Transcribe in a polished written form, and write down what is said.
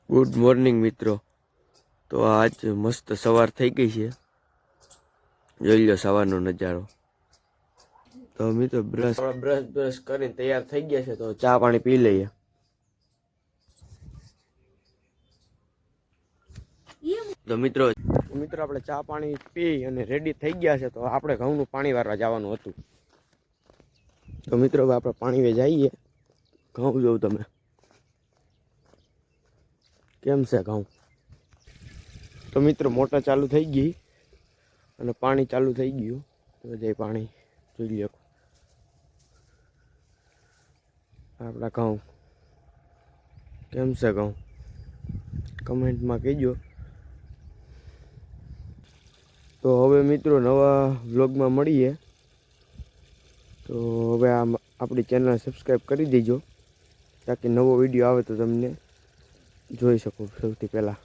Good morning મિત્રો। તો આજ મસ્ત સવાર થઈ ગઈ છે, જોઈ લો સવારનો નજારો। તો મિત્રો બ્રશ કરીને તૈયાર થઈ ગયા છે, તો ચા પાણી પી લઈએ। તો મિત્રો આપણે ચા પાણી પી અને રેડી થઈ ગયા છે, તો આપણે ઘઉંનું પાણી વારવા જવાનું હતું। તો મિત્રો હવે આપણે પાણી વે જઈએ। ઘઉં જોઉં તમે કેમ છે ઘઉં। તો મિત્રો મોટર ચાલુ થઈ ગઈ અને પાણી ચાલુ થઈ ગયું। તો જઈ પાણી જોઈ લો આપણા ઘઉં કેમ છે ઘઉં કમેન્ટમાં કહેજો। તો હવે મિત્રો નવા વ્લોગમાં મળીએ। તો હવે આપણી ચેનલ સબસ્ક્રાઈબ કરી દેજો, તાકી નવો વિડીયો આવે તો તમને જોઈ શકો સૌથી પહેલાં।